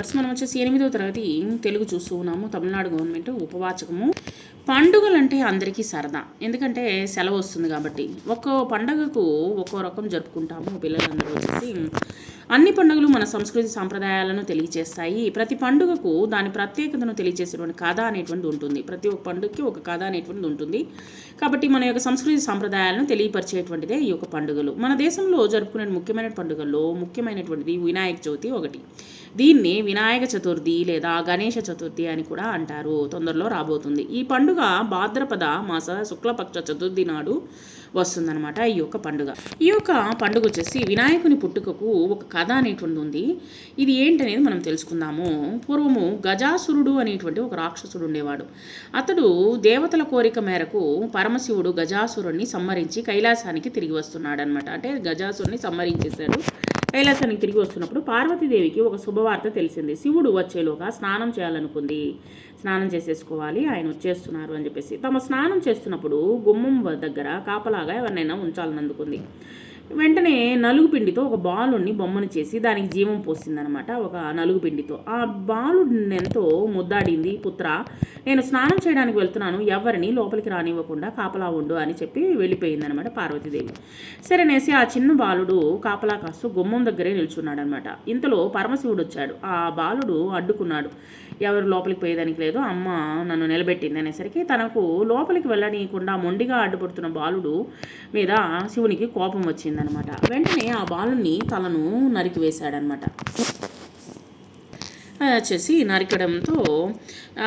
Lovers, మనం వచ్చేసి 8వ తరగతి తెలుగు చూస్తూ ఉన్నాము. తమిళనాడు గవర్నమెంట్ ఉపవాచకము. పండుగలంటే అందరికీ సరదా, ఎందుకంటే సెలవు వస్తుంది కాబట్టి. ఒక్కో పండగకు ఒక్కో రకం జరుపుకుంటాము. పిల్లలందరూ వచ్చేసి అన్ని పండుగలు మన సంస్కృతి సాంప్రదాయాలను తెలియజేస్తాయి. ప్రతి పండుగకు దాని ప్రత్యేకతను తెలియజేసేటువంటి కథ అనేటువంటిది ఉంటుంది. ప్రతి ఒక్క పండుగకి ఒక కథ అనేటువంటిది ఉంటుంది. కాబట్టి మన యొక్క సంస్కృతి సాంప్రదాయాలను తెలియపరిచేటువంటిదే ఈ యొక్క పండుగలు. మన దేశంలో జరుపుకునే ముఖ్యమైన పండుగల్లో ముఖ్యమైనటువంటిది వినాయక చవితి ఒకటి. దీన్ని వినాయక చతుర్థి లేదా గణేష చతుర్థి అని కూడా అంటారు. తొందరలో రాబోతుంది. ఈ పండుగ భాద్రపద మాస శుక్లపక్ష చతుర్థి నాడు వస్తుందన్నమాట ఈ యొక్క పండుగ. ఈ యొక్క పండుగ వచ్చేసి వినాయకుని పుట్టుకకు ఒక కథ అనేటువంటి ఉంది. ఇది ఏంటనేది మనం తెలుసుకుందాము. పూర్వము గజాసురుడు అనేటువంటి ఒక రాక్షసుడు ఉండేవాడు. అతడు దేవతల కోరిక మేరకు పరమశివుడు గజాసురుడిని సంహరించి కైలాసానికి తిరిగి వస్తున్నాడు అనమాట. అంటే గజాసురుడిని సంహరించేశాడు. కైలాసానికి తిరిగి వస్తున్నప్పుడు పార్వతీదేవికి ఒక శుభవార్త తెలిసింది. శివుడు వచ్చేలోగా స్నానం చేయాలనుకుంది. స్నానం చేసేసుకోవాలి, ఆయన వచ్చేస్తున్నారు అని చెప్పేసి తమ స్నానం చేస్తున్నప్పుడు గుమ్మం దగ్గర కాపలాగా ఎవరినైనా ఉంచాలని అందుకుంది. వెంటనే నలుగు పిండితో ఒక బాలుడిని బొమ్మను చేసి దానికి జీవం పోసిందనమాట. ఒక నలుగు పిండితో ఆ బాలుడిని ఎంతో ముద్దాడింది. పుత్ర, నేను స్నానం చేయడానికి వెళ్తున్నాను, ఎవరిని లోపలికి రానివ్వకుండా కాపలా ఉండు అని చెప్పి వెళ్ళిపోయిందనమాట పార్వతీదేవి. సరేనేసి ఆ చిన్న బాలుడు కాపలా కాస్తూ గుమ్మం దగ్గరే నిల్చున్నాడు అనమాట. ఇంతలో పరమశివుడు వచ్చాడు. ఆ బాలుడు అడ్డుకున్నాడు. ఎవరు లోపలికి పోయేదానికి లేదు, అమ్మ నన్ను నిలబెట్టింది అనేసరికి తనకు లోపలికి వెళ్ళనీయకుండా మొండిగా అడ్డుపడుతున్న బాలుడు మీద శివునికి కోపం వచ్చిందనమాట. వెంటనే ఆ బాలుని తలను నరికివేశాడనమాట. వచ్చేసి నరికడంతో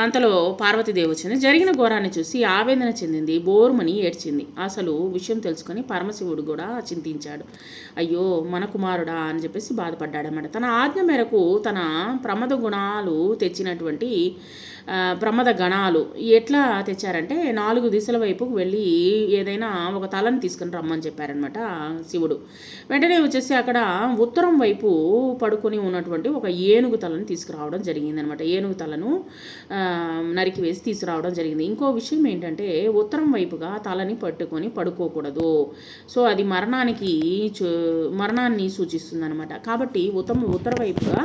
అంతలో పార్వతీదేవి వచ్చింది. జరిగిన ఘోరాన్ని చూసి ఆవేదన చెందింది. బోరుమని ఏడ్చింది. అసలు విషయం తెలుసుకొని పరమశివుడు కూడా చింతించాడు. అయ్యో మన కుమారుడా అని చెప్పేసి బాధపడ్డాడనమాట. తన ఆజ్ఞ మేరకు తన ప్రమద గుణాలు తెచ్చినటువంటి ప్రమద గణాలు ఎట్లా తెచ్చారంటే 4 దిశల వైపుకు వెళ్ళి ఏదైనా ఒక తలను తీసుకుని రమ్మని చెప్పారనమాట శివుడు. వెంటనే వచ్చేసి అక్కడ ఉత్తరం వైపు పడుకొని ఉన్నటువంటి ఒక ఏనుగు తలను తీసుకురావడం జరిగిందనమాట. ఏనుగు తలను నరికివేసి తీసుకురావడం జరిగింది. ఇంకో విషయం ఏంటంటే ఉత్తరం వైపుగా తలని పట్టుకొని పడుకోకూడదు. సో అది మరణాన్ని సూచిస్తుందనమాట. కాబట్టి ఉత్తర వైపుగా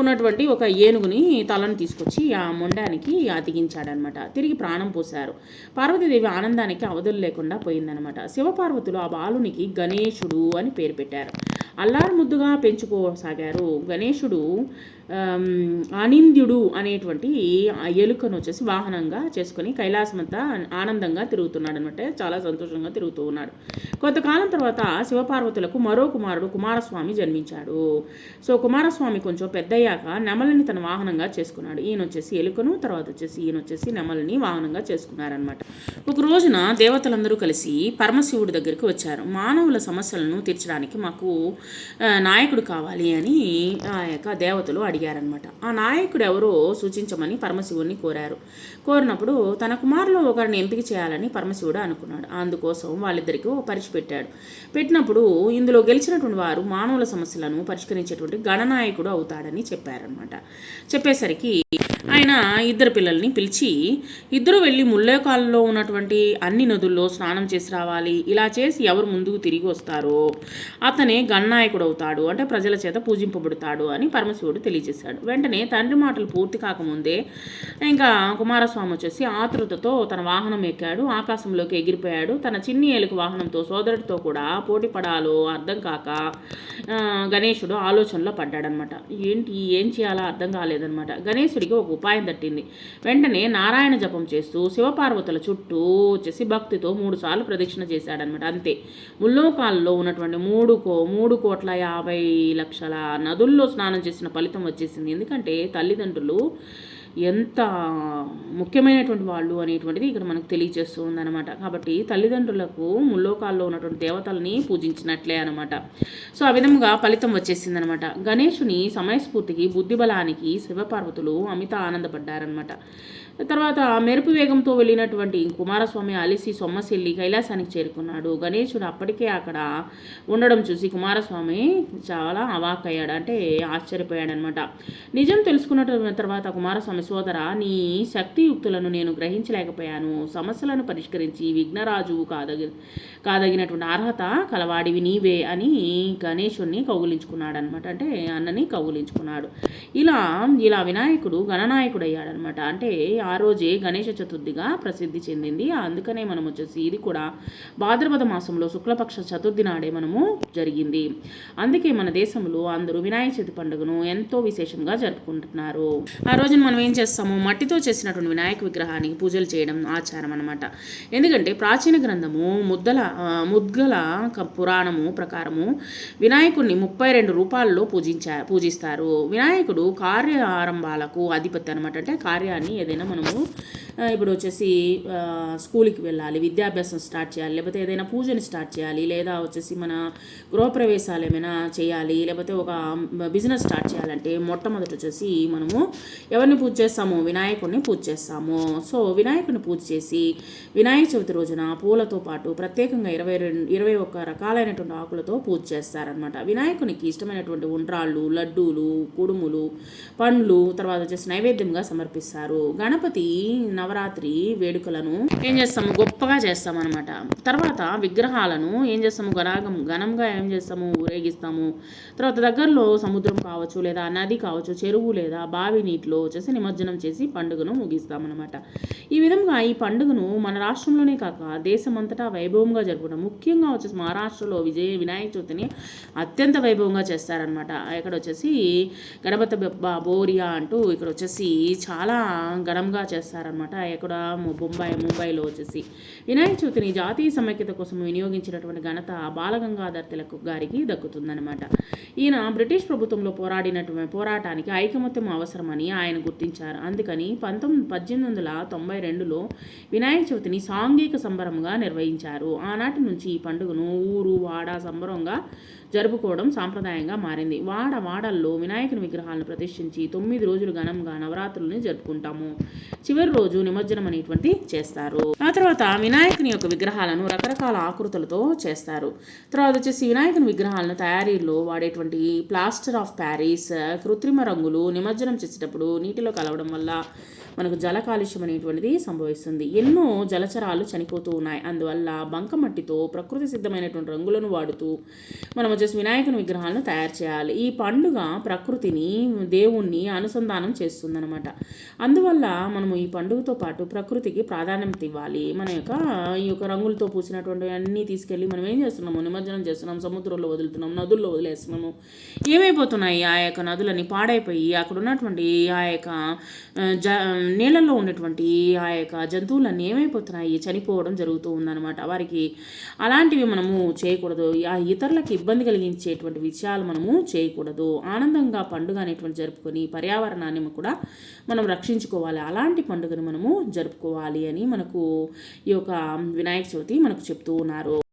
ఉన్నటువంటి ఒక ఏనుగుని తలను తీసుకొచ్చి ఆ మొండానికి అతికించాడనమాట. తిరిగి ప్రాణం పోశారు. పార్వతీదేవి ఆనందానికి అవధులు లేకుండా పోయిందనమాట. శివపార్వతులు ఆ బాలునికి గణేశుడు అని పేరు పెట్టారు. అల్లారు ముద్దుగా పెంచుకోసాగారు. గణేశుడు అనింద్యుడు అనేటువంటి ఎలుకను వచ్చేసి వాహనంగా చేసుకుని కైలాసమంతా ఆనందంగా తిరుగుతున్నాడు అనమాట. చాలా సంతోషంగా తిరుగుతూ ఉన్నాడు. కొంతకాలం తర్వాత శివపార్వతులకు మరో కుమారుడు కుమారస్వామి జన్మించాడు. సో కుమారస్వామి కొంచెం పెద్దయ్యాక నెమలిని తన వాహనంగా చేసుకున్నాడు. ఈయన వచ్చేసి ఎలుకను, తర్వాత వచ్చేసి ఈయన వచ్చేసి నెమలిని వాహనంగా చేసుకున్నారనమాట. ఒక రోజున దేవతలందరూ కలిసి పరమశివుడి దగ్గరికి వచ్చారు. మానవుల సమస్యలను తీర్చడానికి మాకు నాయకుడు కావాలి అని ఆ యొక్క దేవతలు అడిగారనమాట. ఆ నాయకుడు ఎవరో సూచించమని పరమశివుడిని కోరినప్పుడు తన కుమారులో ఒకరిని ఎంపిక చేయాలని పరమశివుడు అనుకున్నాడు. అందుకోసం వాళ్ళిద్దరికీ పరీక్ష పెట్టినప్పుడు ఇందులో గెలిచినటువంటి వారు మానవుల సమస్యలను పరిష్కరించేటువంటి గణనాయకుడు అవుతాడని చెప్పారనమాట. చెప్పేసరికి ఆయన 2 పిల్లల్ని పిలిచి, ఇద్దరు వెళ్ళి ముల్లోకాల్లో ఉన్నటువంటి అన్ని నదుల్లో స్నానం చేసి రావాలి. ఇలా చేసి ఎవరు ముందుకు తిరిగి వస్తారో అతనే గణనాయకుడు అవుతాడు, అంటే ప్రజల చేత పూజింపబడతాడు అని పరమశివుడు తెలియజేశాడు. వెంటనే తండ్రి మాటలు పూర్తి కాకముందే ఇంకా కుమారస్వామి వచ్చేసి ఆతృతతో తన వాహనం ఎక్కాడు. ఆకాశంలోకి ఎగిరిపోయాడు. తన చిన్ని ఏలుక వాహనంతో సోదరుడితో కూడా పోటీ పడాలో అర్థం కాక గణేశుడు ఆలోచనలో పడ్డాడనమాట. ఏం చేయాలో అర్థం కాలేదనమాట. గణేశుడికి ఒక ఉపాయం తట్టింది. వెంటనే నారాయణ జపం చేస్తూ శివపార్వతుల చుట్టూ వచ్చేసి భక్తితో 3 సార్లు ప్రదక్షిణ చేశాడనమాట. అంతే ముల్లోకాల్లో ఉన్నటువంటి 3,50,00,000 నదుల్లో స్నానం చేసిన ఫలితం వచ్చేసింది. ఎందుకంటే తల్లిదండ్రులు ఎంత ముఖ్యమైనటువంటి వాళ్ళు అనేటువంటిది ఇక్కడ మనకు తెలియజేస్తూ ఉందన్నమాట. కాబట్టి తల్లిదండ్రులకు ముల్లోకాల్లో ఉన్నటువంటి దేవతల్ని పూజించినట్లే అనమాట. సో ఆ విధంగా ఫలితం వచ్చేసిందనమాట. గణేశుని సమయస్ఫూర్తికి బుద్ధిబలానికి శివపార్వతులు అమిత ఆనందపడ్డారనమాట. తర్వాత మెరుపు వేగంతో వెళ్ళినటువంటి కుమారస్వామి అలిసి సొమ్మసిల్లి కైలాసానికి చేరుకున్నాడు. గణేశుడు అప్పటికే అక్కడ ఉండడం చూసి కుమారస్వామి చాలా అవాక్కయ్యాడు, అంటే ఆశ్చర్యపోయాడనమాట. నిజం తెలుసుకున్న తర్వాత కుమారస్వామి సోదరా, నీ శక్తియుక్తులను నేను గ్రహించలేకపోయాను. సమస్యలను పరిష్కరించి విఘ్నరాజువు కాదగినటువంటి అర్హత కలవాడివి నీవే అని గణేశుణ్ణి కౌగులించుకున్నాడు అనమాట. అంటే అన్నని కౌగులించుకున్నాడు. ఇలా ఇలా వినాయకుడు గణనాయకుడయ్యాడనమాట. అంటే ఆ రోజే గణేష చతుర్థిగా ప్రసిద్ధి చెందింది. అందుకనే మనం వచ్చేసి ఇది కూడా భాద్రపద మాసంలో శుక్లపక్ష చతుర్థి నాడే మనము జరిగింది. అందుకే మన దేశంలో అందరూ వినాయక చవితి పండుగను ఎంతో విశేషంగా జరుపుకుంటున్నారు. ఆ రోజున మనం ఏం చేస్తాము, మట్టితో చేసినటువంటి వినాయక విగ్రహానికి పూజలు చేయడం ఆచారం అనమాట. ఎందుకంటే ప్రాచీన గ్రంథము ముద్గల పురాణము ప్రకారము వినాయకుడిని 32 రూపాల్లో పూజిస్తారు. వినాయకుడు కార్యారంభాలకు అధిపతి అనమాట. అంటే కార్యాన్ని ఏదైనా మనము ఇప్పుడు వచ్చేసి స్కూల్కి వెళ్ళాలి, విద్యాభ్యాసం స్టార్ట్ చేయాలి, లేకపోతే ఏదైనా పూజని స్టార్ట్ చేయాలి, లేదా వచ్చేసి మన గృహప్రవేశాలు ఏమైనా చేయాలి, లేకపోతే ఒక బిజినెస్ స్టార్ట్ చేయాలంటే మొట్టమొదటి వచ్చేసి మనము ఎవరిని పూజ చేస్తాము, వినాయకుడిని పూజ చేస్తాము. సో వినాయకుడిని పూజ చేసి వినాయక చవితి రోజున పూలతో పాటు ప్రత్యేకంగా 21 రకాలైనటువంటి ఆకులతో పూజ చేస్తారనమాట. వినాయకునికి ఇష్టమైనటువంటి ఉండ్రాళ్ళు, లడ్డూలు, కుడుములు, పండ్లు తర్వాత వచ్చేసి నైవేద్యంగా సమర్పిస్తారు. గణపతి నవరాత్రి వేడుకలను ఏం చేస్తాము, గొప్పగా చేస్తామన్నమాట. తర్వాత విగ్రహాలను ఏం చేస్తాము, ఘనంగా ఏం చేస్తాము, ఊరేగిస్తాము. తర్వాత దగ్గరలో సముద్రం కావచ్చు, లేదా నది కావచ్చు, చెరువు లేదా బావి నీటిలో వచ్చేసి నిమజ్జనం చేసి పండుగను ముగిస్తామన్నమాట. ఈ విధంగా ఈ పండుగను మన రాష్ట్రంలోనే కాక దేశమంతటా వైభవంగా జరుపుకుంటాం. ముఖ్యంగా వచ్చేసి మహారాష్ట్రలో వినాయక చవితిని అత్యంత వైభవంగా చేస్తారనమాట. ఇక్కడ వచ్చేసి గణపతి బోరియా అంటూ ఇక్కడ వచ్చేసి చాలా ఘనంగా చేస్తారనమాట. ఇక్కడ ముంబైలో వచ్చేసి వినాయక చవితిని జాతీయ సమైక్యత కోసం వినియోగించినటువంటి ఘనత బాలగంగాధర్ తిలక్ గారికి దక్కుతుందనమాట. ఈయన బ్రిటిష్ ప్రభుత్వంలో పోరాటానికి ఐకమత్యం అవసరమని ఆయన గుర్తించారు. అందుకని 1892లో వినాయక చవితిని సాంఘిక సంబరంగా నిర్వహించారు. ఆనాటి నుంచి ఈ పండుగను ఊరు వాడ సంబరంగా జరుపుకోవడం సాంప్రదాయంగా మారింది. వాడల్లో వినాయకుని విగ్రహాలను ప్రతిష్ఠించి 9 రోజులు ఘనంగా నవరాత్రులని జరుపుకుంటాము. చివరి రోజు నిమజ్జనం అనేటువంటి చేస్తారు. ఆ తర్వాత వినాయకుని యొక్క విగ్రహాలను రకరకాల ఆకృతులతో చేస్తారు. తర్వాత వచ్చేసి వినాయకుని విగ్రహాలను తయారీలో వాడేటువంటి ప్లాస్టర్ ఆఫ్ ప్యారిస్ కృత్రిమ రంగులు నిమజ్జనం చేసేటప్పుడు నీటిలో కలవడం వల్ల మనకు జల కాలుష్యం అనేటువంటిది సంభవిస్తుంది. ఎన్నో జలచరాలు చనిపోతూ ఉన్నాయి. అందువల్ల బంకమట్టితో ప్రకృతి సిద్ధమైనటువంటి రంగులను వాడుతూ మనం వచ్చేసి వినాయకుని విగ్రహాలను తయారు చేయాలి. ఈ పండుగ ప్రకృతిని దేవుణ్ణి అనుసంధానం చేస్తుందన్నమాట. అందువల్ల మనము ఈ పండుగతో పాటు ప్రకృతికి ప్రాధాన్యత ఇవ్వాలి. ఈ యొక్క రంగులతో పూసినటువంటి అన్నీ తీసుకెళ్ళి మనం ఏం చేస్తున్నాము, నిమజ్జనం చేస్తున్నాం, సముద్రంలో వదులుతున్నాం, నదుల్లో వదిలేస్తున్నాము. ఏమైపోతున్నాయి, ఆ యొక్క నదులని పాడైపోయి అక్కడ ఉన్నటువంటి ఆ యొక్క నీళ్ళల్లో ఉన్నటువంటి ఆ యొక్క జంతువులన్నీ ఏమైపోతున్నాయి, చనిపోవడం జరుగుతూ ఉందన్నమాట. వారికి అలాంటివి మనము చేయకూడదు. ఆ ఇతరులకు ఇబ్బంది కలిగించేటువంటి విషయాలు మనము చేయకూడదు. ఆనందంగా పండుగ అనేటువంటి జరుపుకొని పర్యావరణాన్ని కూడా మనం రక్షించుకోవాలి. అలాంటి పండుగను మనము జరుపుకోవాలి అని మనకు ఈ యొక్క వినాయక చవితి మనకు చెప్తూ ఉన్నారు.